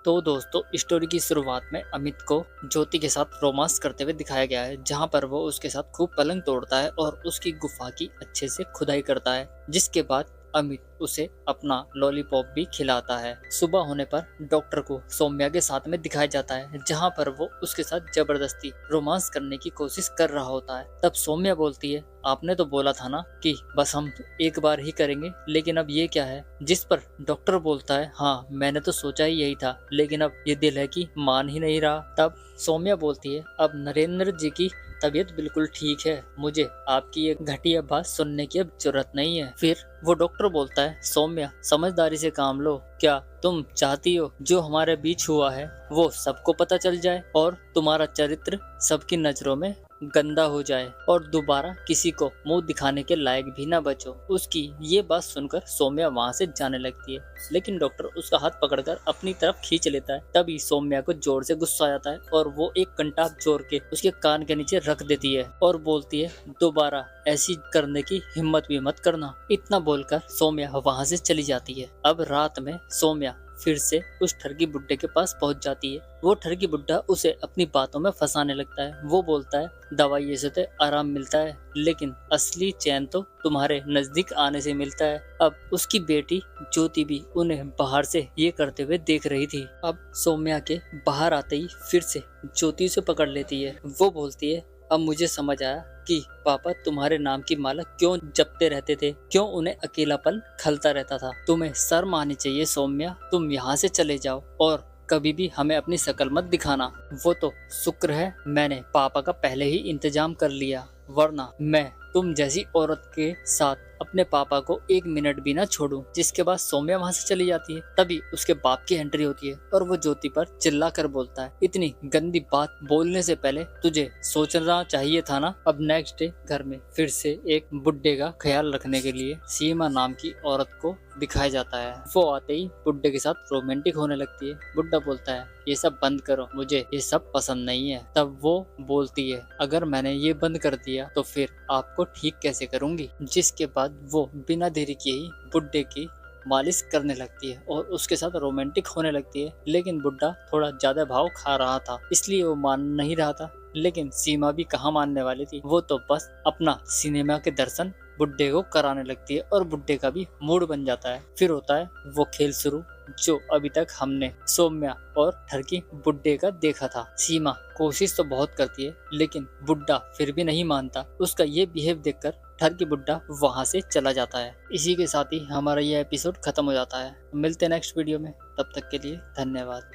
तो दोस्तों, स्टोरी की शुरुआत में अमित को ज्योति के साथ रोमांस करते हुए दिखाया गया है, जहां पर वो उसके साथ खूब पलंग तोड़ता है और उसकी गुफा की अच्छे से खुदाई करता है। जिसके बाद अमित उसे अपना लॉलीपॉप भी खिलाता है। सुबह होने पर डॉक्टर को सौम्या के साथ में दिखाया जाता है, जहां पर वो उसके साथ जबरदस्ती रोमांस करने की कोशिश कर रहा होता है। तब सौम्या बोलती है, आपने तो बोला था ना कि बस हम एक बार ही करेंगे, लेकिन अब ये क्या है? जिस पर डॉक्टर बोलता है, हाँ मैंने तो सोचा ही यही था, लेकिन अब ये दिल है कि मान ही नहीं रहा। तब सौम्या बोलती है, अब नरेंद्र जी की तबीयत बिल्कुल ठीक है, मुझे आपकी ये घटिया बात सुनने की अब जरूरत नहीं है। फिर वो डॉक्टर बोलता है, सौम्या समझदारी से काम लो। क्या तुम चाहती हो जो हमारे बीच हुआ है वो सबको पता चल जाए और तुम्हारा चरित्र सबकी नजरों में गंदा हो जाए और दोबारा किसी को मुंह दिखाने के लायक भी ना बचो? उसकी ये बात सुनकर सौम्या वहां से जाने लगती है, लेकिन डॉक्टर उसका हाथ पकड़कर अपनी तरफ खींच लेता है। तभी सौम्या को जोर से गुस्सा आ जाता है और वो एक कंटाप जोड़ के उसके कान के नीचे रख देती है और बोलती है, दोबारा ऐसी करने की हिम्मत भी मत करना। इतना बोलकर सौम्या वहां से चली जाती है। अब रात में सौम्या फिर से उस ठरकी बुड्ढे के पास पहुंच जाती है। वो ठरकी बुड्ढा उसे अपनी बातों में फंसाने लगता है। वो बोलता है, दवाई से तो आराम मिलता है, लेकिन असली चैन तो तुम्हारे नजदीक आने से मिलता है। अब उसकी बेटी ज्योति भी उन्हें बाहर से ये करते हुए देख रही थी। अब सौम्या के बाहर आते ही फिर से ज्योति उसे पकड़ लेती है। वो बोलती है, अब मुझे समझ आया कि पापा तुम्हारे नाम की माला क्यों जपते रहते थे, क्यों उन्हें अकेलापन खलता रहता था। तुम्हें शर्म आनी चाहिए सौम्या, तुम यहाँ से चले जाओ और कभी भी हमें अपनी शकल मत दिखाना। वो तो शुक्र है मैंने पापा का पहले ही इंतजाम कर लिया, वरना मैं तुम जैसी औरत के साथ अपने पापा को एक मिनट भी ना छोड़ूं। जिसके बाद सौम्या वहां से चली जाती है। तभी उसके बाप की एंट्री होती है और वो ज्योति पर चिल्ला कर बोलता है, इतनी गंदी बात बोलने से पहले तुझे सोचना चाहिए था ना। अब नेक्स्ट डे घर में फिर से एक बुड्ढे का ख्याल रखने के लिए सीमा नाम की औरत को दिखाया जाता है। वो आते ही बुड्ढे के साथ रोमांटिक होने लगती है। बुड्ढा बोलता है, ये सब बंद करो, मुझे ये सब पसंद नहीं है। तब वो बोलती है, अगर मैंने ये बंद कर दिया तो फिर आपको ठीक कैसे करूंगी? जिसके बाद वो बिना देरी किए ही बुड्ढे की मालिश करने लगती है और उसके साथ रोमांटिक होने लगती है। लेकिन बुड्ढा थोड़ा ज्यादा भाव खा रहा था, इसलिए वो मान नहीं रहा था। लेकिन सीमा भी कहाँ मानने वाली थी, वो तो बस अपना सिनेमा के दर्शन बुड्ढे को कराने लगती है और बुड्ढे का भी मूड बन जाता है। फिर होता है वो खेल शुरू जो अभी तक हमने सौम्या और ठरकी बुड्ढे का देखा था। सीमा कोशिश तो बहुत करती है, लेकिन बुड्ढा फिर भी नहीं मानता। उसका ये बिहेव देखकर ठरकी बुड्ढा वहां से चला जाता है। इसी के साथ ही हमारा ये एपिसोड खत्म हो जाता है। मिलते हैं नेक्स्ट वीडियो में, तब तक के लिए धन्यवाद।